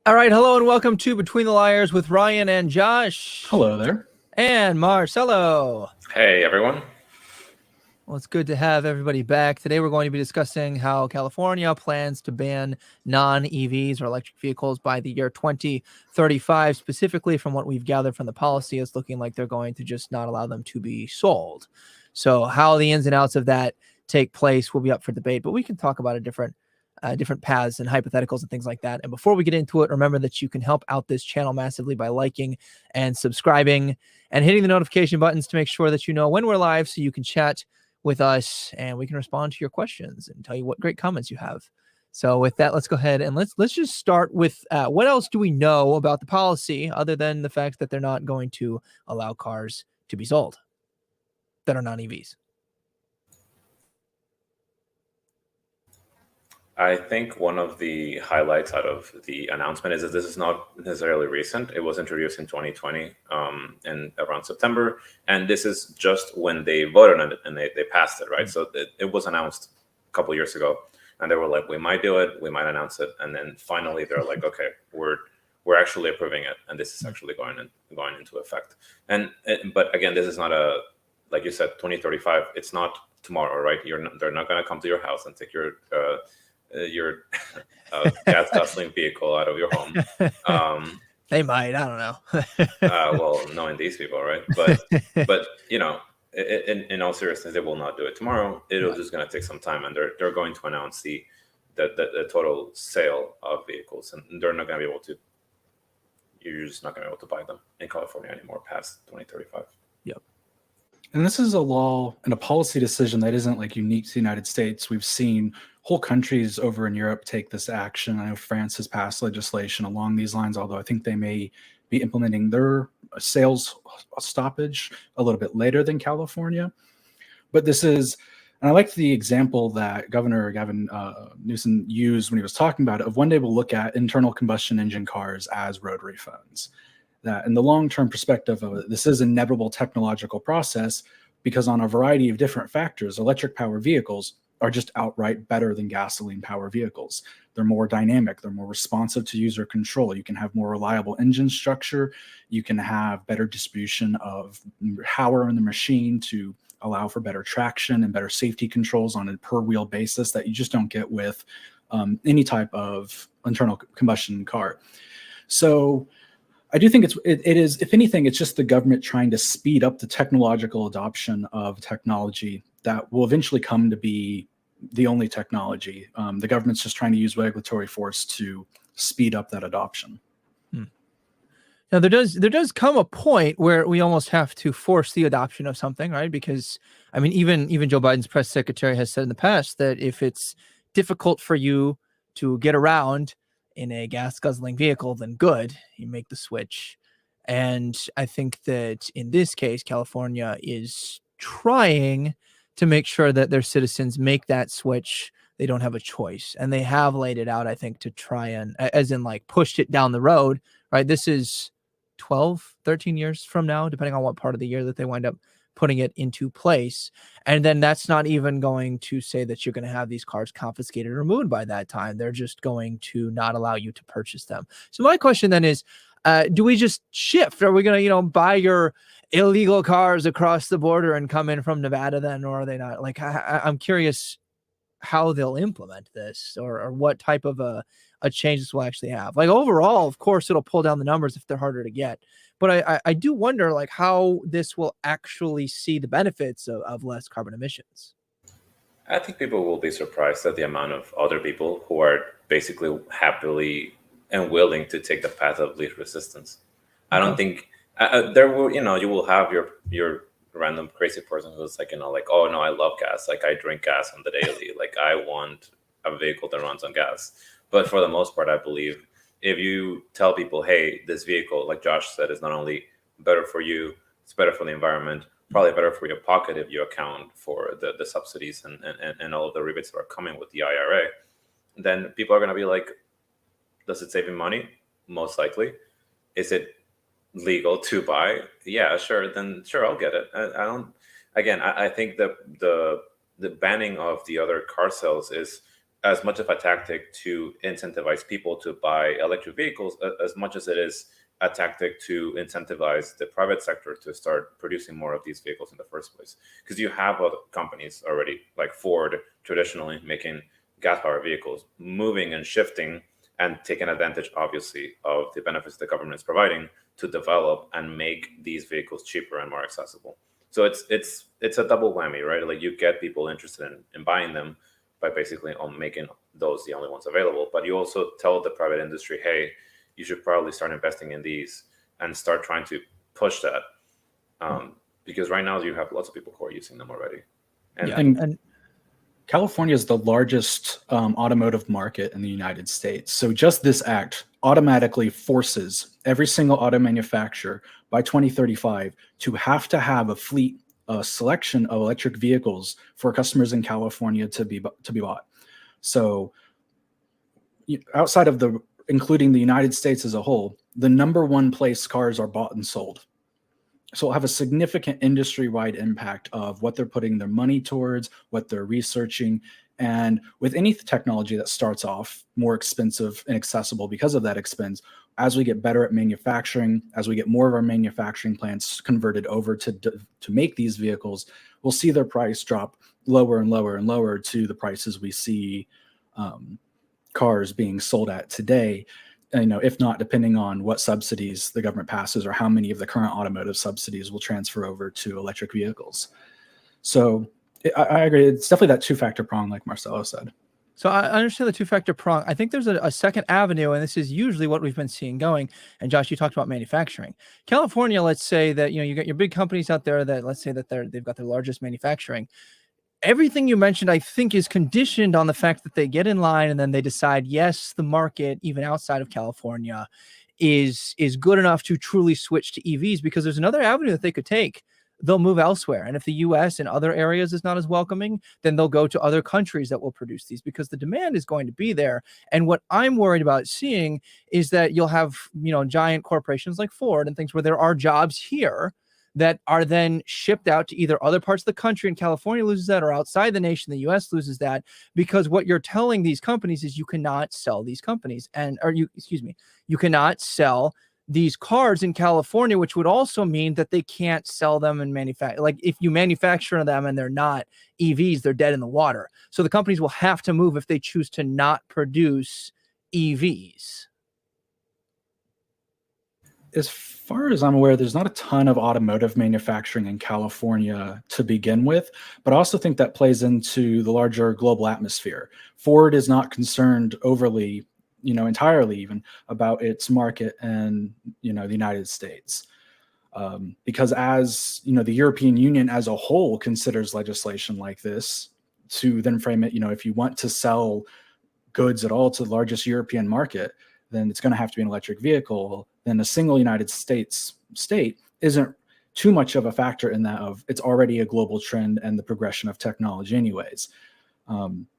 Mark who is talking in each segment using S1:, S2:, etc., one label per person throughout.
S1: All right, hello and welcome to Between the Liars with Ryan and Josh
S2: Hello there.
S1: and Marcelo.
S3: Hey everyone.
S1: Well, it's good to have everybody back. Today we're going to be discussing how California plans to ban non-EVs or electric vehicles by the year 2035. Specifically, from what we've gathered from the policy, it's looking like they're going to just not allow them to be sold. So how the ins and outs of that take place will be up for debate, but we can talk about different paths and hypotheticals and things like that. And before we get into it, remember that you can help out this channel massively by liking and subscribing and hitting the notification buttons to make sure that you know when we're live so you can chat with us and we can respond to your questions and tell you what great comments you have. So with that, let's go ahead and let's just start with what else do we know about the policy other than the fact that they're not going to allow cars to be sold that are non-EVs?
S3: I think one of the highlights out of the announcement is that this is not necessarily recent. It was introduced in 2020 and around September. And this is just when they voted on it and they passed it, right? So it was announced a couple of years ago. And they were like, we might do it, we might announce it. And then finally they're like, okay, we're actually approving it. And this is actually going into effect. But again, this is not like you said, 2035. It's not tomorrow, right? They're not going to come to your house and take your gas guzzling vehicle out of your home.
S1: They might, I don't know.
S3: Well, knowing these people, right? But in all seriousness, they will not do it tomorrow. It'll just going to take some time, and they're going to announce the total sale of vehicles, and they're not going to be able to. You're just not going to be able to buy them in California anymore past 2035.
S1: Yep.
S2: And this is a law and a policy decision that isn't like unique to the United States. We've seen whole countries over in Europe take this action. I know France has passed legislation along these lines, although I think they may be implementing their sales stoppage a little bit later than California. But this is, and I like the example that Governor Gavin Newsom used when he was talking about it, of one day we'll look at internal combustion engine cars as rotary phones. That in the long-term perspective of it, this is an inevitable technological process because on a variety of different factors, electric power vehicles are just outright better than gasoline power vehicles. They're more dynamic. They're more responsive to user control. You can have more reliable engine structure. You can have better distribution of power in the machine to allow for better traction and better safety controls on a per wheel basis that you just don't get with any type of internal combustion car. So I do think it is, if anything, it's just the government trying to speed up the technological adoption of technology that will eventually come to be the only technology. The government's just trying to use regulatory force to speed up that adoption.
S1: Now there does come a point where we almost have to force the adoption of something, right? Because I mean, even Joe Biden's press secretary has said in the past that if it's difficult for you to get around in a gas guzzling vehicle, then good, you make the switch. And I think that in this case, California is trying to make sure that their citizens make that switch. They don't have a choice, and they have laid it out, I think, to try and, as in like pushed it down the road, right? This is 12, 13 years from now, depending on what part of the year that they wind up putting it into place. And then that's not even going to say that you're going to have these cars confiscated or removed by that time. They're just going to not allow you to purchase them. So my question then is, do we just shift? Are we going to, buy your illegal cars across the border and come in from Nevada then, or are they not? Like, I'm curious how they'll implement this or what type of a change this will actually have. Like overall, of course, it'll pull down the numbers if they're harder to get. But I do wonder like how this will actually see the benefits of less carbon emissions.
S3: I think people will be surprised at the amount of other people who are basically happily and willing to take the path of least resistance. I don't think there will, you will have your random crazy person who's like, like, oh no, I love gas. Like I drink gas on the daily. Like I want a vehicle that runs on gas. But for the most part, I believe if you tell people, hey, this vehicle, like Josh said, is not only better for you, it's better for the environment, probably better for your pocket if you account for the subsidies and all of the rebates that are coming with the IRA, then people are going to be like, does it save me money? Most likely. Is it legal to buy? Yeah, sure. Then sure, I'll get it. I don't. Again, I think that the banning of the other car sales is as much of a tactic to incentivize people to buy electric vehicles as much as it is a tactic to incentivize the private sector to start producing more of these vehicles in the first place. Because you have other companies already, like Ford, traditionally making gas-powered vehicles, moving and shifting and taking advantage, obviously, of the benefits the government is providing to develop and make these vehicles cheaper and more accessible. So it's a double whammy, right? Like you get people interested in buying them by basically making those the only ones available. But you also tell the private industry, hey, you should probably start investing in these and start trying to push that. Because right now you have lots of people who are using them already.
S2: And California is the largest automotive market in the United States. So just this act automatically forces every single auto manufacturer by 2035 to have a fleet, a selection of electric vehicles for customers in California to be bought. So outside of including the United States as a whole, the number one place cars are bought and sold. So it'll have a significant industry-wide impact of what they're putting their money towards, what they're researching. And with any technology that starts off more expensive and accessible because of that expense, as we get better at manufacturing, as we get more of our manufacturing plants converted over to make these vehicles, we'll see their price drop lower and lower and lower to the prices we see cars being sold at today. If not, depending on what subsidies the government passes or how many of the current automotive subsidies will transfer over to electric vehicles. So I agree. It's definitely that two-factor prong, like Marcelo said.
S1: So I understand the two-factor prong. I think there's a second avenue, and this is usually what we've been seeing going. And Josh, you talked about manufacturing. California, let's say that you got your big companies out there that let's say that they've got their largest manufacturing. Everything you mentioned, I think, is conditioned on the fact that they get in line and then they decide, yes, the market, even outside of California, is good enough to truly switch to EVs, because there's another avenue that they could take. They'll move elsewhere. And if the US and other areas is not as welcoming, then they'll go to other countries that will produce these, because the demand is going to be there. And what I'm worried about seeing is that you'll have, giant corporations like Ford and things where there are jobs here that are then shipped out to either other parts of the country, and California loses that, or outside the nation, the US loses that, because what you're telling these companies is you cannot sell these companies you cannot sell these cars in California, which would also mean that they can't sell them and manufacture. Like if you manufacture them and they're not EVs, they're dead in the water. So the companies will have to move if they choose to not produce EVs.
S2: As far as I'm aware, there's not a ton of automotive manufacturing in California to begin with, but I also think that plays into the larger global atmosphere. Ford is not concerned overly, entirely even, about its market and, the United States. Because as, the European Union as a whole considers legislation like this to then frame it, if you want to sell goods at all to the largest European market, then it's going to have to be an electric vehicle. Then a single United States state isn't too much of a factor in that of it's already a global trend and the progression of technology anyways.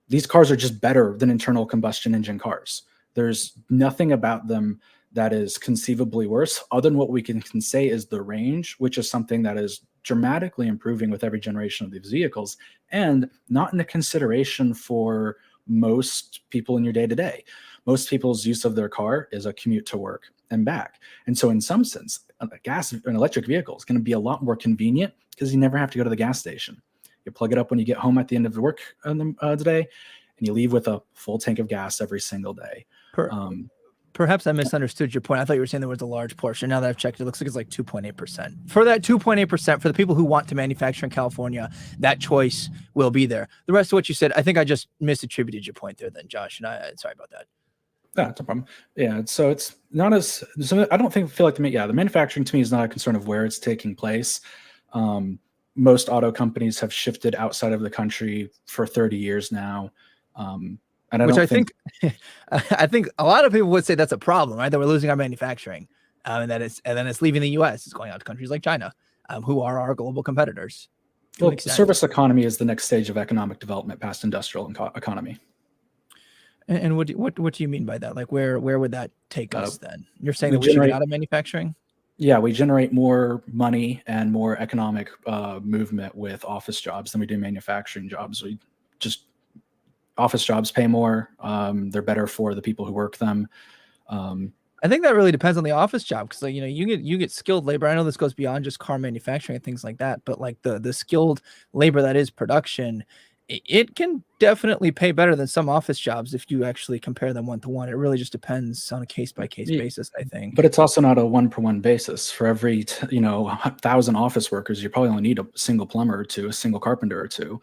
S2: These cars are just better than internal combustion engine cars. There's nothing about them that is conceivably worse, other than what we can say is the range, which is something that is dramatically improving with every generation of these vehicles, and not in a consideration for most people in your day-to-day. Most people's use of their car is a commute to work and back. And so in some sense, an electric vehicle is going to be a lot more convenient because you never have to go to the gas station. You plug it up when you get home at the end of the work today, and you leave with a full tank of gas every single day.
S1: Perhaps I misunderstood your point. I thought you were saying there was a large portion. Now that I've checked, it looks like it's like 2.8%. For that 2.8%, for the people who want to manufacture in California, that choice will be there. The rest of what you said, I think I just misattributed your point there then, Josh, and sorry about that.
S2: Yeah, it's no problem. Yeah, so it's not as, so I don't feel like the manufacturing to me is not a concern of where it's taking place. Most auto companies have shifted outside of the country for 30 years now. I think a lot of people would say that's a problem, right? That we're losing our manufacturing, and then it's leaving the U.S. It's going out to countries like China, who are our global competitors. Well, service economy is the next stage of economic development past industrial economy.
S1: And what do you mean by that? Like where would that take us then? You're saying that we should get out of manufacturing?
S2: Yeah, we generate more money and more economic movement with office jobs than we do manufacturing jobs. We just office jobs pay more. They're better for the people who work them.
S1: I think that really depends on the office job, because like, you get skilled labor. I know this goes beyond just car manufacturing and things like that, but like the skilled labor that is production, it can definitely pay better than some office jobs if you actually compare them one to one. It really just depends on a case by case basis, I think.
S2: But it's also not a 1-for-1 basis. For every 1,000 office workers, you probably only need a single plumber or two, a single carpenter or two.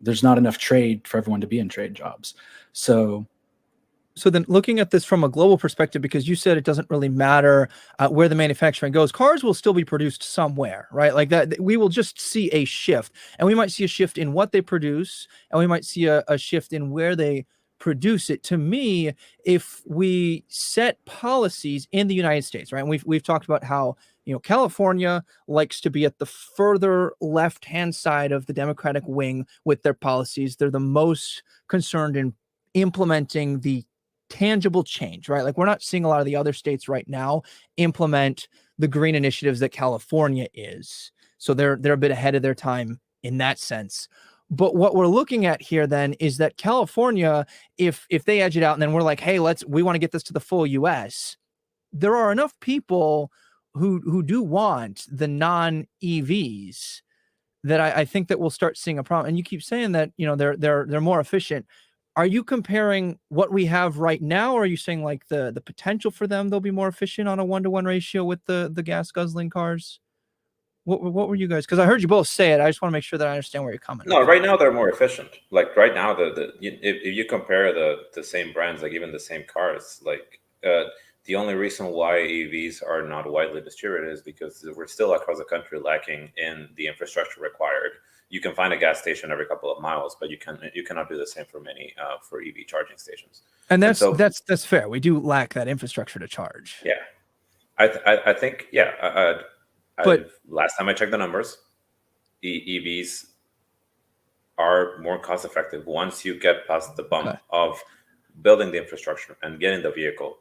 S2: There's not enough trade for everyone to be in trade jobs.
S1: So then looking at this from a global perspective, because you said it doesn't really matter where the manufacturing goes, cars will still be produced somewhere, right? Like that, we will just see a shift, and we might see a shift in what they produce, and we might see a shift in where they produce it. To me, if we set policies in the United States, right? And we've talked about how, California likes to be at the further left-hand side of the Democratic wing with their policies. They're the most concerned in implementing the tangible change, right? Like we're not seeing a lot of the other states right now implement the green initiatives that California is. So they're a bit ahead of their time in that sense. But what we're looking at here then is that California, if they edge it out and then we're like, hey, we want to get this to the full US, there are enough people who do want the non-EVs that I think that we'll start seeing a problem. And you keep saying that, they're more efficient. Are you comparing what we have right now, or are you saying like the potential for them, they'll be more efficient on a 1-to-1 ratio with the gas guzzling cars? What were you guys? Because I heard you both say it. I just want to make sure that I understand where you're coming.
S3: No, right now they're more efficient. Like right now, if you compare the same brands, like even the same cars, like the only reason why EVs are not widely distributed is because we're still across the country lacking in the infrastructure required. You can find a gas station every couple of miles, but you cannot do the same for many for EV charging stations.
S1: And that's fair. We do lack that infrastructure to charge.
S3: Yeah, I think but last time I checked the numbers, EVs are more cost effective once you get past the bump of building the infrastructure and getting the vehicle.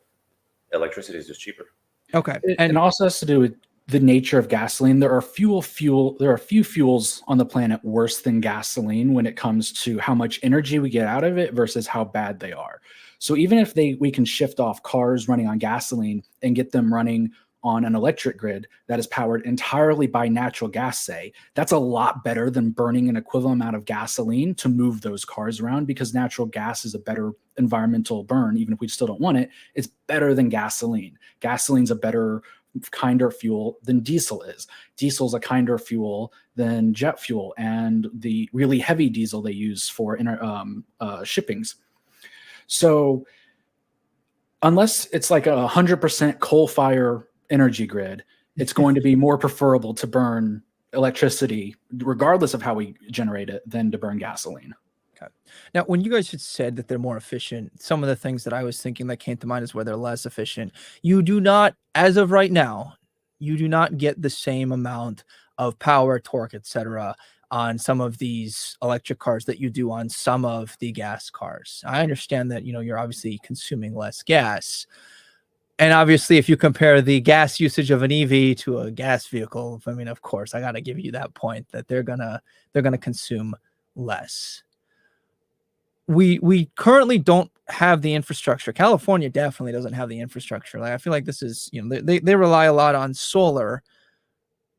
S3: Electricity is just cheaper.
S1: Okay,
S2: and it also has to do with the nature of gasoline. There are few fuels on the planet worse than gasoline when it comes to how much energy we get out of it versus how bad they are. So even if we can shift off cars running on gasoline and get them running on an electric grid that is powered entirely by natural gas, say, that's a lot better than burning an equivalent amount of gasoline to move those cars around, because natural gas is a better environmental burn. Even if we still don't want it, it's better than gasoline. Gasoline's a better, kinder fuel than diesel is. Diesel's a kinder fuel than jet fuel and the really heavy diesel they use for shippings. So unless it's like 100% coal fire energy grid, it's going to be more preferable to burn electricity, regardless of how we generate it, than to burn gasoline.
S1: Okay. Now, when you guys had said that they're more efficient, some of the things that I was thinking that came to mind is where they're less efficient. You do not, as of right now, you do not get the same amount of power, torque, etc. on some of these electric cars that you do on some of the gas cars. I understand that, you're obviously consuming less gas. And obviously, if you compare the gas usage of an EV to a gas vehicle, I mean, of course, I got to give you that point that they're gonna consume less. We currently don't have the infrastructure. California definitely doesn't have the infrastructure. Like I feel like this is, they rely a lot on solar,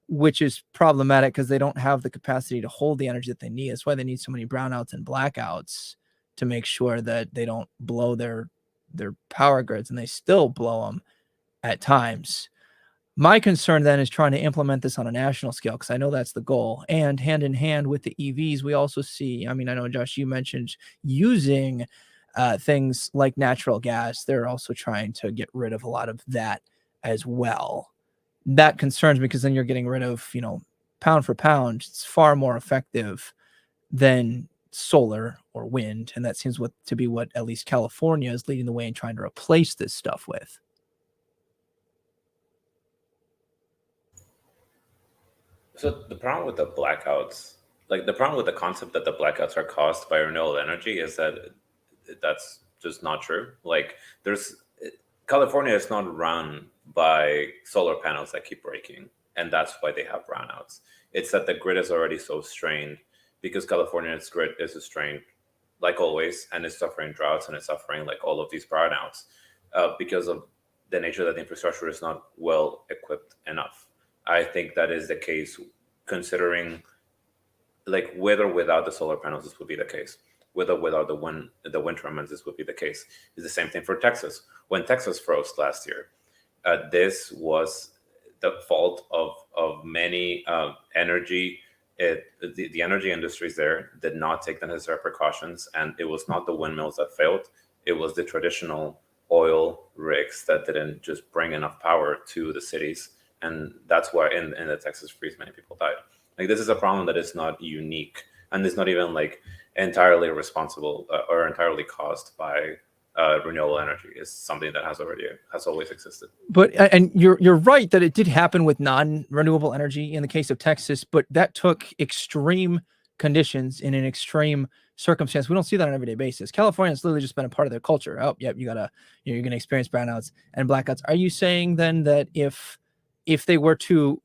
S1: which is problematic because they don't have the capacity to hold the energy that they need. That's why they need so many brownouts and blackouts to make sure that they don't blow their power grids, and they still blow them at times. My concern then is trying to implement this on a national scale, because I know that's the goal. And hand in hand with the EVs, we also see, I know, Josh, you mentioned using things like natural gas. They're also trying to get rid of a lot of that as well. That concerns me, because then you're getting rid of, pound for pound, it's far more effective than solar or wind, and that seems to be what at least California is leading the way in trying to replace this stuff with.
S3: So the problem with the blackouts, like the problem with the concept that the blackouts are caused by renewable energy, is that that's just not true. Like California is not run by solar panels that keep breaking, and that's why they have brownouts. It's that the grid is already so strained, because California's grid is strained like always, and it's suffering droughts and it's suffering like all of these brownouts because of the nature that the infrastructure is not well equipped enough. I think that is the case, considering like with or without the solar panels, this would be the case. With or without the wind turbines, this would be the case. It's the same thing for Texas. When Texas froze last year, this was the fault of many energy. The energy industries there did not take the necessary precautions, and it was not the windmills that failed. It was the traditional oil rigs that didn't just bring enough power to the cities, and that's why in the Texas freeze many people died. Like, this is a problem that is not unique, and it's not even like entirely responsible or entirely caused by renewable energy. It's something that has always existed.
S1: But and you're right that it did happen with non-renewable energy in the case of Texas, but that took extreme conditions in an extreme circumstance. We don't see that on an everyday basis. California has literally just been a part of their culture. Oh, yep, you're gonna experience brownouts and blackouts. Are you saying then that if they were to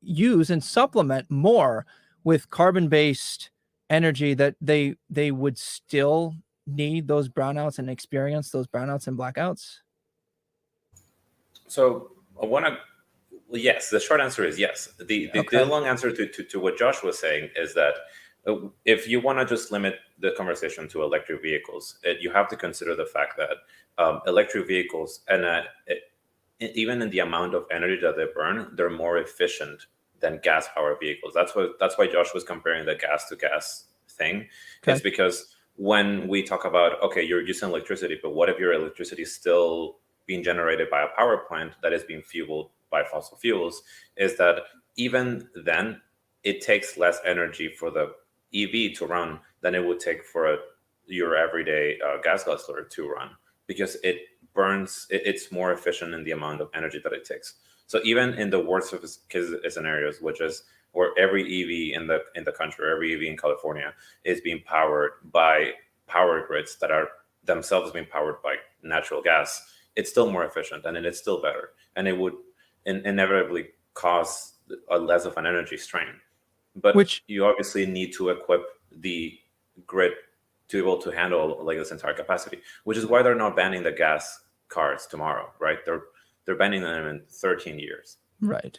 S1: use and supplement more with carbon-based energy, that they would still need those brownouts and experience those brownouts and blackouts?
S3: So yes, the short answer is yes. The long answer to what Josh was saying is that if you want to just limit the conversation to electric vehicles, you have to consider the fact that electric vehicles, and even in the amount of energy that they burn, they're more efficient than gas-powered vehicles. That's why Josh was comparing the gas-to-gas thing. Okay. It's because when we talk about, okay, you're using electricity, but what if your electricity is still being generated by a power plant that is being fueled by fossil fuels, is that even then it takes less energy for the EV to run than it would take for your everyday gas guzzler to run, because it burns, it's more efficient in the amount of energy that it takes. So even in the worst of scenarios, which is where every EV in the country, every EV in California is being powered by power grids that are themselves being powered by natural gas, it's still more efficient and it's still better. And it would inevitably cause less of an energy strain. But you obviously need to equip the grid to be able to handle like this entire capacity, which is why they're not banning the gas cars tomorrow, right? They're banning them in 13 years.
S1: Right.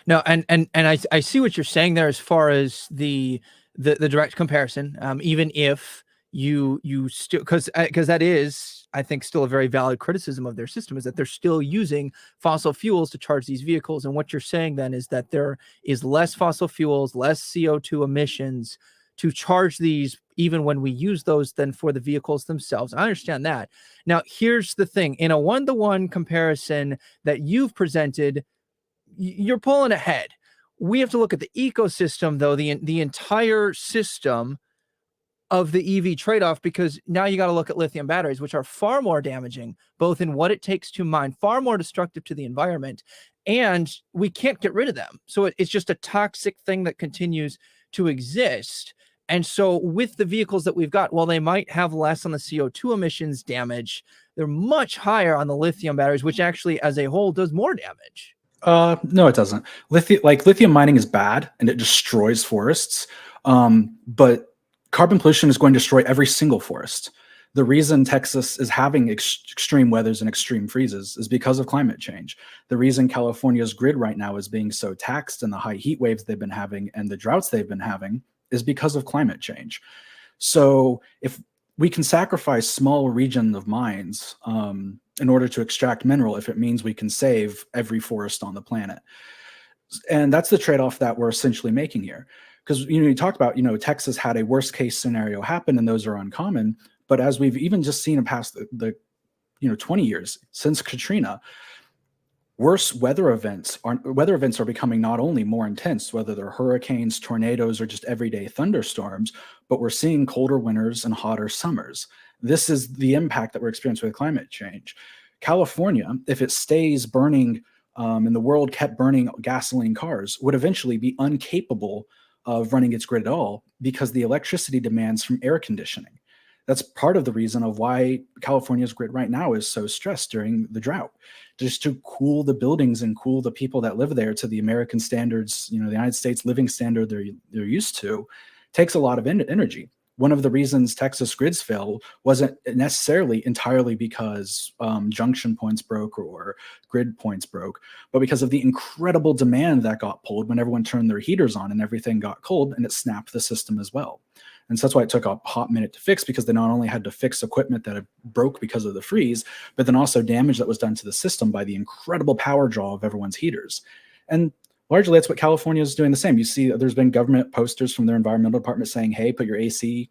S1: No, and I see what you're saying there as far as the direct comparison. Even if you still, because that is, I think, still a very valid criticism of their system, is that they're still using fossil fuels to charge these vehicles. And what you're saying then is that there is less fossil fuels, less CO2 emissions to charge these, even when we use those, than for the vehicles themselves. I understand that. Now, here's the thing. In a one-to-one comparison that you've presented, you're pulling ahead. We have to look at the ecosystem, though, the entire system of the EV trade-off, because now you got to look at lithium batteries, which are far more damaging, both in what it takes to mine, far more destructive to the environment, and we can't get rid of them. So it's just a toxic thing that continues to exist. And so with the vehicles that we've got, while they might have less on the CO2 emissions damage, they're much higher on the lithium batteries, which actually as a whole does more damage.
S2: No, it doesn't. Lithium mining is bad and it destroys forests. But carbon pollution is going to destroy every single forest. The reason Texas is having extreme weathers and extreme freezes is because of climate change. The reason California's grid right now is being so taxed and the high heat waves they've been having and the droughts they've been having is because of climate change. So if we can sacrifice small region of mines in order to extract mineral, if it means we can save every forest on the planet. And that's the trade-off that we're essentially making here. Because you talked about, Texas had a worst case scenario happen, and those are uncommon. But as we've even just seen in past the 20 years since Katrina, worse weather events are becoming not only more intense, whether they're hurricanes, tornadoes, or just everyday thunderstorms, but we're seeing colder winters and hotter summers. This is the impact that we're experiencing with climate change. California, if it stays burning and the world kept burning gasoline cars, would eventually be incapable of running its grid at all because the electricity demands from air conditioning. That's part of the reason of why California's grid right now is so stressed during the drought, just to cool the buildings and cool the people that live there to the American standards, the United States living standard they're used to, takes a lot of energy. one of the reasons Texas grids fail wasn't necessarily entirely because junction points broke or grid points broke, but because of the incredible demand that got pulled when everyone turned their heaters on and everything got cold, and it snapped the system as well. And so that's why it took a hot minute to fix, because they not only had to fix equipment that had broke because of the freeze, but then also damage that was done to the system by the incredible power draw of everyone's heaters. And largely, that's what California is doing the same. You see, there's been government posters from their environmental department saying, "Hey, put your AC,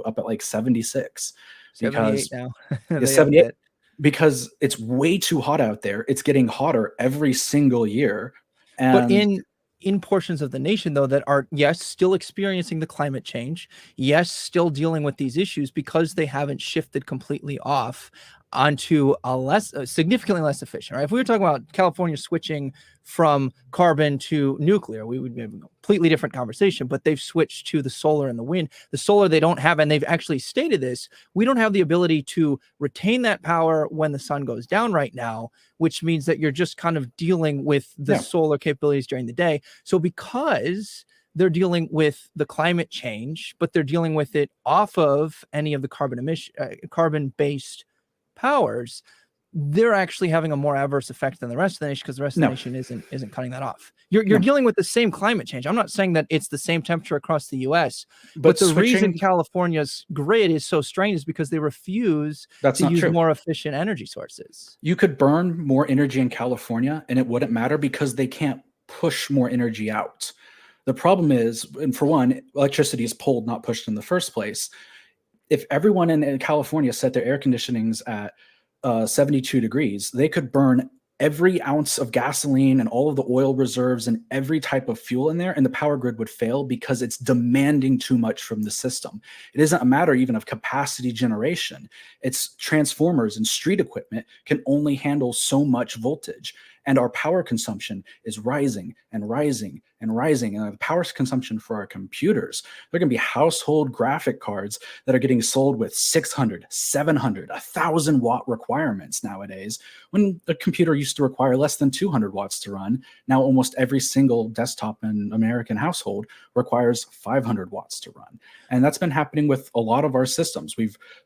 S2: up at like 76,
S1: 78 now.
S2: Yeah, 78, because it's way too hot out there. It's getting hotter every single year."
S1: But
S2: And
S1: in portions of the nation, though, that are, yes, still experiencing the climate change, yes, still dealing with these issues because they haven't shifted completely off onto a significantly less efficient, right? If we were talking about California switching from carbon to nuclear, we would have a completely different conversation, but they've switched to the solar and the wind. The solar they don't have, and they've actually stated this, we don't have the ability to retain that power when the sun goes down right now, which means that you're just kind of dealing with the solar capabilities during the day. So because they're dealing with the climate change, but they're dealing with it off of any of the carbon-based powers, they're actually having a more adverse effect than the rest of the nation, because the rest of the nation isn't cutting that off. You're dealing with the same climate change. I'm not saying that it's the same temperature across the US, but the reason California's grid is so strained is because they refuse to use more efficient energy sources.
S2: You could burn more energy in California and it wouldn't matter, because they can't push more energy out. The problem is, and for one, electricity is pulled, not pushed in the first place. If everyone in California set their air conditionings at 72 degrees, they could burn every ounce of gasoline and all of the oil reserves and every type of fuel in there, and the power grid would fail because it's demanding too much from the system. It isn't a matter even of capacity generation. It's transformers and street equipment can only handle so much voltage. And our power consumption is rising and rising and rising. And the power consumption for our computers, there are going to be household graphic cards that are getting sold with 600, 700, 1,000 watt requirements nowadays, when a computer used to require less than 200 watts to run. Now almost every single desktop in American household requires 500 watts to run. And that's been happening with a lot of our systems.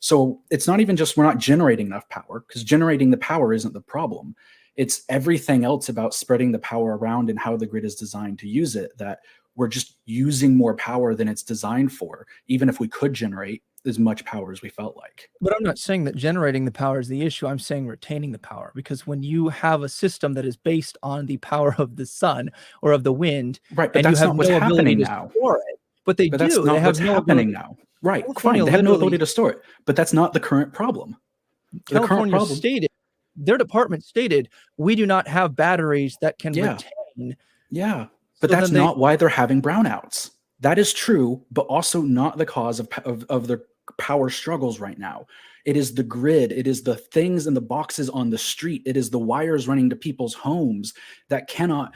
S2: So it's not even just we're not generating enough power, because generating the power isn't the problem. It's everything else about spreading the power around and how the grid is designed to use it, that we're just using more power than it's designed for, even if we could generate as much power as we felt like.
S1: But I'm not saying that generating the power is the issue. I'm saying retaining the power, because when you have a system that is based on the power of the sun or of the wind,
S2: right, but
S1: and
S2: that's
S1: you have
S2: not what's
S1: no ability
S2: happening
S1: to
S2: now.
S1: store it, but they
S2: That's
S1: do.
S2: not
S1: they have
S2: what's
S1: no
S2: happening
S1: ability.
S2: now. Right, fine. They have no ability to store it, but that's not the current problem.
S1: California stated, their department stated, we do not have batteries that can retain.
S2: Yeah, but that's not why they're having brownouts. That is true, but also not the cause of their power struggles right now. It is the grid. It is the things in the boxes on the street. It is the wires running to people's homes that cannot,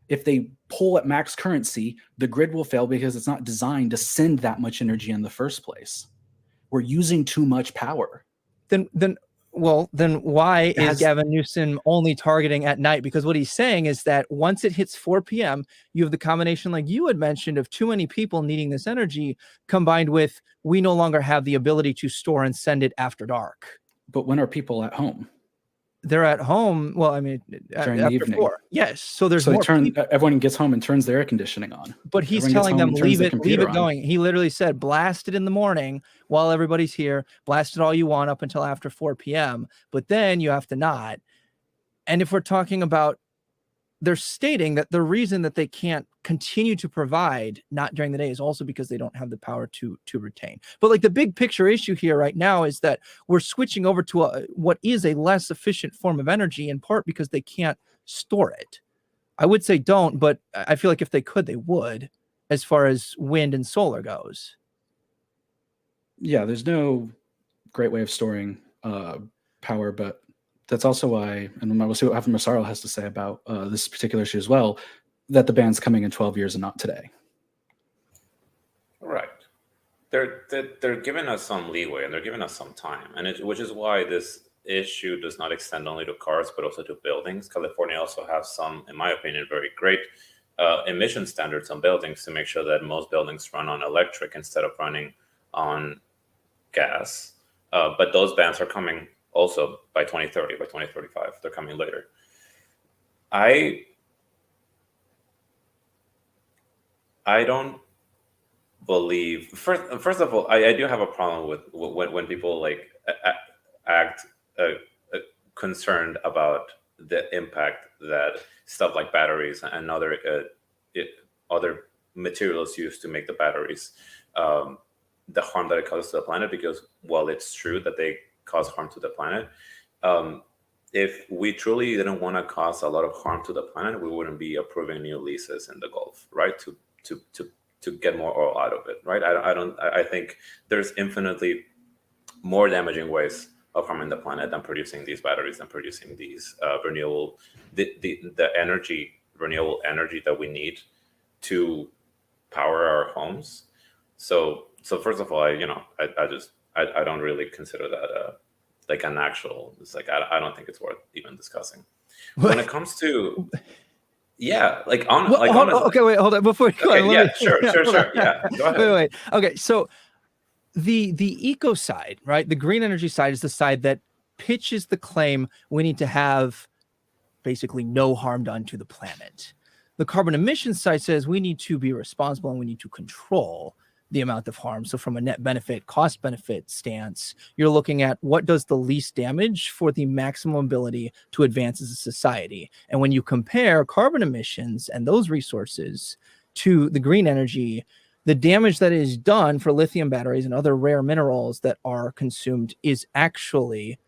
S2: if they pull at max currency, the grid will fail because it's not designed to send that much energy in the first place. We're using too much power.
S1: Then why is Gavin Newsom only targeting at night? Because what he's saying is that once it hits 4 p.m., you have the combination, like you had mentioned, of too many people needing this energy, combined with we no longer have the ability to store and send it after dark.
S2: But when are people at home?
S1: They're at home. Well, I mean,
S2: during
S1: after
S2: the evening.
S1: 4. Yes. So there's more people.
S2: Everyone gets home and turns their air conditioning on.
S1: But he's telling them, leave it going. He literally said, blast it in the morning while everybody's here. Blast it all you want up until after 4 p.m. But then you have to not. And if we're talking about, they're stating that the reason that they can't continue to provide not during the day is also because they don't have the power to retain. But like the big picture issue here right now is that we're switching over to what is a less efficient form of energy, in part because they can't store it. I would say don't, but I feel like if they could, they would, as far as wind and solar goes.
S2: Yeah, there's no great way of storing power, but that's also why, and we'll see what Massaro has to say about this particular issue as well, that the ban's coming in 12 years and not today.
S3: Right. They're giving us some leeway and they're giving us some time, which is why this issue does not extend only to cars, but also to buildings. California also has some, in my opinion, very great emission standards on buildings to make sure that most buildings run on electric instead of running on gas. But those bans are coming also by 2030, by 2035. They're coming later. I don't believe, first of all, I do have a problem with when people like act concerned about the impact that stuff like batteries and other materials used to make the batteries, the harm that it causes to the planet, because while it's true that they cause harm to the planet, if we truly didn't want to cause a lot of harm to the planet, we wouldn't be approving new leases in the Gulf, right? To get more oil out of it, right? I think there's infinitely more damaging ways of harming the planet than producing these batteries, than producing these renewable energy that we need to power our homes. So first of all, I don't really consider that like an actual. It's like I don't think it's worth even discussing. When it comes to honestly.
S1: Okay, wait, hold on. Before you go on,
S3: sure. Yeah, go ahead.
S1: Wait. Okay, so the eco side, right? The green energy side is the side that pitches the claim we need to have basically no harm done to the planet. The carbon emissions side says we need to be responsible and we need to control the amount of harm. So from a net benefit, cost benefit stance, you're looking at what does the least damage for the maximum ability to advance as a society. And when you compare carbon emissions and those resources to the green energy, the damage that is done for lithium batteries and other rare minerals that are consumed is actually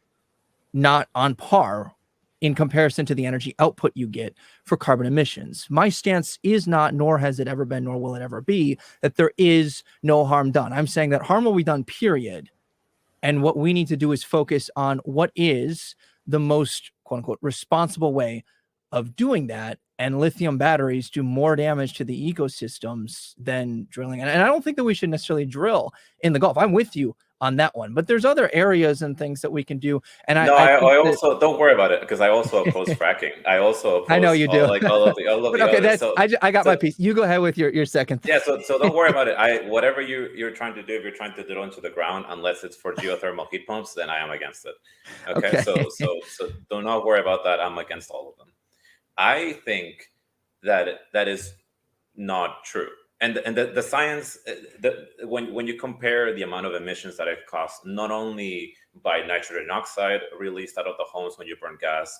S1: not on par in comparison to the energy output you get for carbon emissions. My stance is not, nor has it ever been, nor will it ever be, that there is no harm done. I'm saying that harm will be done, period. And what we need to do is focus on what is the most, quote unquote, responsible way of doing that. And lithium batteries do more damage to the ecosystems than drilling. And I don't think that we should necessarily drill in the Gulf. I'm with you on that one, but there's other areas and things that we can do. And
S3: I also don't worry about it, because I also oppose fracking. I also oppose
S1: I know you do.
S3: all of the
S1: okay,
S3: others.
S1: I got my piece. You go ahead with your second thing.
S3: Yeah, so don't worry about it. Whatever you're trying to do, if you're trying to drill into the ground, unless it's for geothermal heat pumps, then I am against it. Okay. So do not worry about that. I'm against all of them. I think that is not true. And the science, when you compare the amount of emissions that it costs, not only by nitrogen oxide released out of the homes when you burn gas,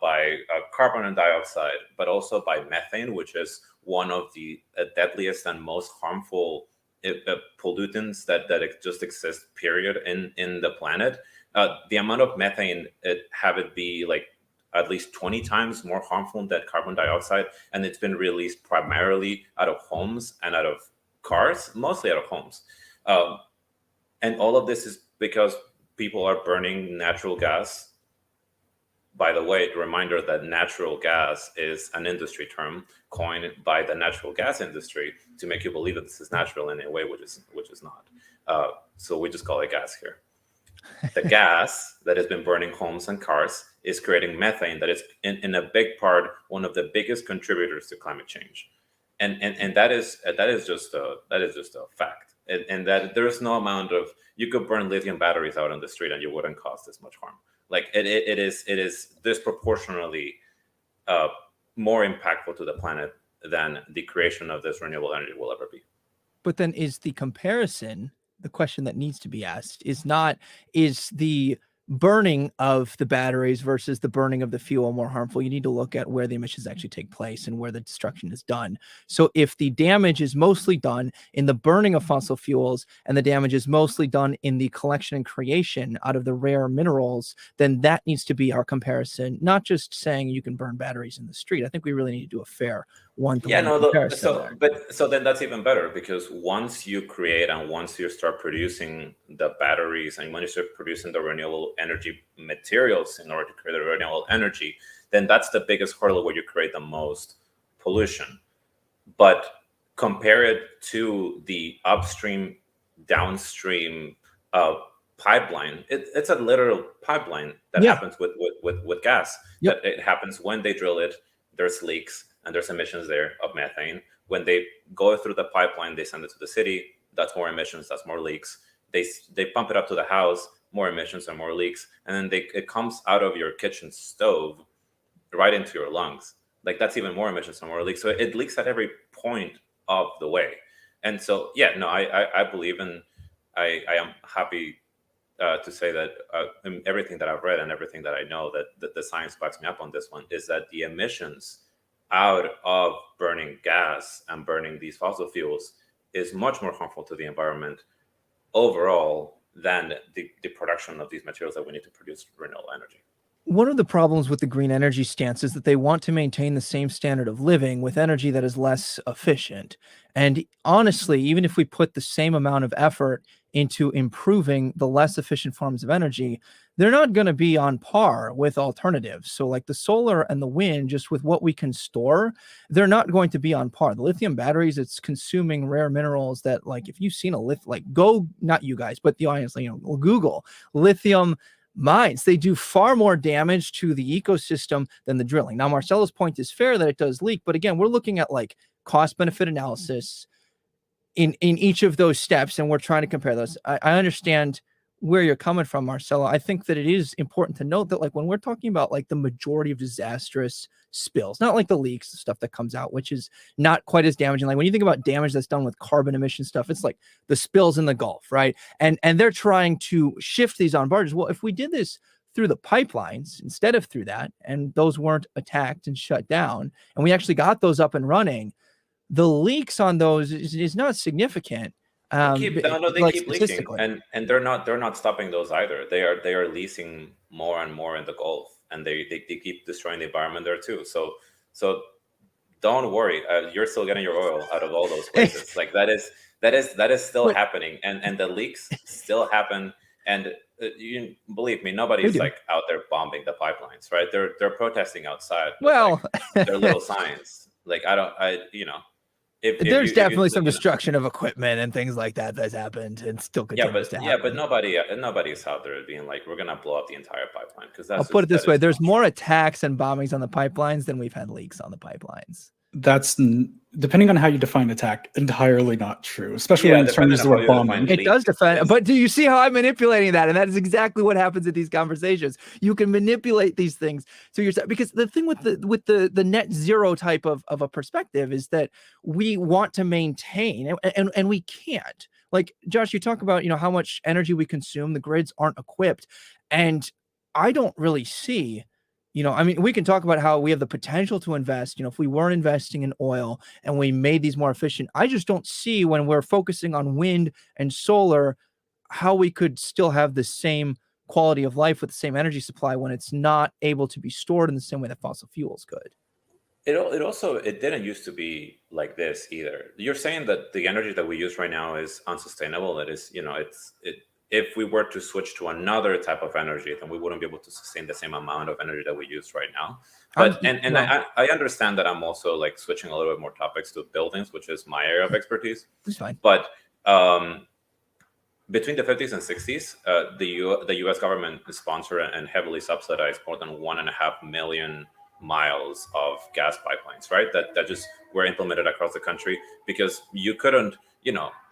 S3: by carbon dioxide, but also by methane, which is one of the deadliest and most harmful pollutants that just exist, period, in the planet. The amount of methane, have it be like at least 20 times more harmful than carbon dioxide. And it's been released primarily out of homes and out of cars, mostly out of homes. And all of this is because people are burning natural gas. By the way, a reminder that natural gas is an industry term coined by the natural gas industry to make you believe that this is natural in a way which is not. So we just call it gas here. The gas that has been burning homes and cars is creating methane that is in a big part one of the biggest contributors to climate change, and that is just a fact. And that there is no amount of, you could burn lithium batteries out on the street and you wouldn't cause this much harm. Like it is disproportionately more impactful to the planet than the creation of this renewable energy will ever be.
S1: But then is the comparison, the question that needs to be asked is the burning of the batteries versus the burning of the fuel more harmful? You need to look at where the emissions actually take place and where the destruction is done. So if the damage is mostly done in the burning of fossil fuels and the damage is mostly done in the collection and creation out of the rare minerals, then that needs to be our comparison, not just saying you can burn batteries in the street. I think we really need to do a fair one-to-one comparison.
S3: So then that's even better, because once you create and once you start producing the batteries and when you start producing the renewable energy materials in order to create the renewable energy, then that's the biggest hurdle where you create the most pollution. But compare it to the upstream, downstream pipeline. It's a literal pipeline that happens with gas. That it happens when they drill it, there's leaks and there's emissions there of methane. When they go through the pipeline, they send it to the city, that's more emissions, that's more leaks. They pump it up to the house, more emissions and more leaks, and then it comes out of your kitchen stove right into your lungs. Like that's even more emissions and more leaks. So it leaks at every point of the way. And so, yeah, no, I believe in, I am happy to say that in everything that I've read and everything that I know that the science backs me up on this one is that the emissions out of burning gas and burning these fossil fuels is much more harmful to the environment overall than the production of these materials that we need to produce renewable energy.
S1: One of the problems with the green energy stance is that they want to maintain the same standard of living with energy that is less efficient. And honestly, even if we put the same amount of effort into improving the less efficient forms of energy, they're not going to be on par with alternatives. So like the solar and the wind, just with what we can store, they're not going to be on par. The lithium batteries, it's consuming rare minerals that, like, if you've seen not you guys, but the audience, Google lithium mines. They do far more damage to the ecosystem than the drilling. Now, Marcelo's point is fair that it does leak, but again, we're looking at like cost benefit analysis in each of those steps, and we're trying to compare those. I understand where you're coming from, Marcelo. I think that it is important to note that, like, when we're talking about like the majority of disastrous spills, not like the leaks, the stuff that comes out, which is not quite as damaging. Like when you think about damage that's done with carbon emission stuff, it's like the spills in the Gulf, right? And they're trying to shift these on barges. Well, if we did this through the pipelines instead of through that, and those weren't attacked and shut down, and we actually got those up and running, the leaks on those is not significant.
S3: They keep leaking, and they're not stopping those either. They are leasing more and more in the Gulf, and they keep destroying the environment there too. So don't worry, you're still getting your oil out of all those places. Like that is still happening, and the leaks still happen. And you believe me, nobody's like out there bombing the pipelines, right? They're protesting outside.
S1: Well,
S3: like, their little signs. Like
S1: there's definitely some destruction of equipment and things like that that's happened and still continues to happen.
S3: Yeah, but nobody's out there being like, we're gonna blow up the entire pipeline, because
S1: I'll put it this way: there's more attacks and bombings on the pipelines than we've had leaks on the pipelines.
S2: That's, depending on how you define attack, entirely not true, especially when it turns to a bombing.
S1: It does defend, but do you see how I'm manipulating that? And that is exactly what happens in these conversations. You can manipulate these things to yourself, because the thing with the net zero type of a perspective is that we want to maintain, and we can't. Like, Josh, you talk about, how much energy we consume. The grids aren't equipped, and I don't really see. We can talk about how we have the potential to invest, if we weren't investing in oil and we made these more efficient. I just don't see, when we're focusing on wind and solar, how we could still have the same quality of life with the same energy supply when it's not able to be stored in the same way that fossil fuels could.
S3: It didn't used to be like this either. You're saying that the energy that we use right now is unsustainable. That is, if we were to switch to another type of energy, then we wouldn't be able to sustain the same amount of energy that we use right now. But I understand that I'm also like switching a little bit more topics to buildings, which is my area of expertise.
S1: That's fine.
S3: But between the 50s and 60s, the U.S. government sponsored and heavily subsidized more than 1.5 million miles of gas pipelines, right? That just were implemented across the country, because you couldn't.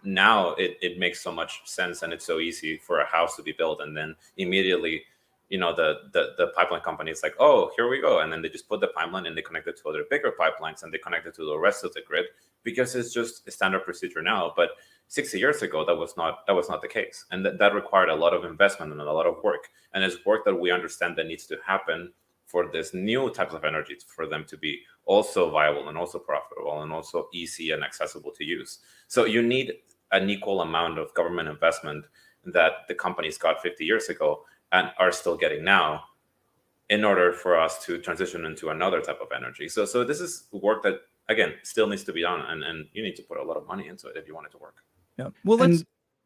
S3: Now it makes so much sense, and it's so easy for a house to be built, and then immediately, the pipeline company is like, oh, here we go, and then they just put the pipeline and they connect it to other bigger pipelines, and they connect it to the rest of the grid, because it's just a standard procedure now. But 60 years ago, that was not the case, and that required a lot of investment and a lot of work, and it's work that we understand that needs to happen for this new types of energy, for them to be also viable and also profitable and also easy and accessible to use. So you need an equal amount of government investment that the companies got 50 years ago and are still getting now, in order for us to transition into another type of energy. So this is work that, again, still needs to be done, and you need to put a lot of money into it if you want it to work.
S1: Yeah. Well,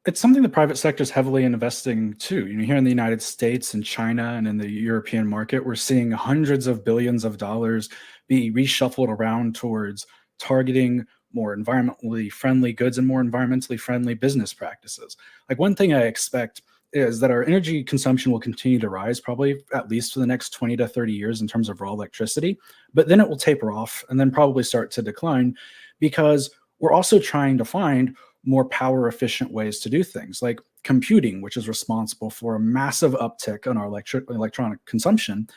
S2: it's something the private sector is heavily investing too. Here in the United States and China and in the European market, we're seeing hundreds of billions of dollars be reshuffled around towards targeting more environmentally friendly goods and more environmentally friendly business practices. Like, one thing I expect is that our energy consumption will continue to rise, probably at least for the next 20 to 30 years in terms of raw electricity, but then it will taper off and then probably start to decline, because we're also trying to find more power efficient ways to do things, like computing, which is responsible for a massive uptick in our electronic consumption.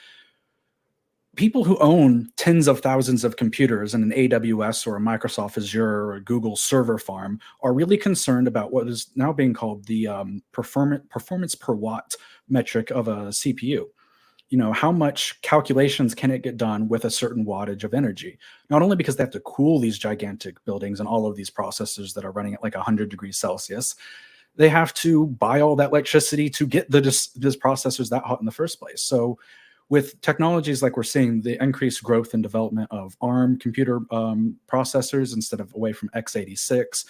S2: People who own tens of thousands of computers in an AWS or a Microsoft Azure or a Google server farm are really concerned about what is now being called the performance per watt metric of a CPU. How much calculations can it get done with a certain wattage of energy? Not only because they have to cool these gigantic buildings and all of these processors that are running at like 100 degrees Celsius, they have to buy all that electricity to get these processors that hot in the first place. So with technologies like we're seeing, the increased growth and development of ARM computer processors instead of away from x86,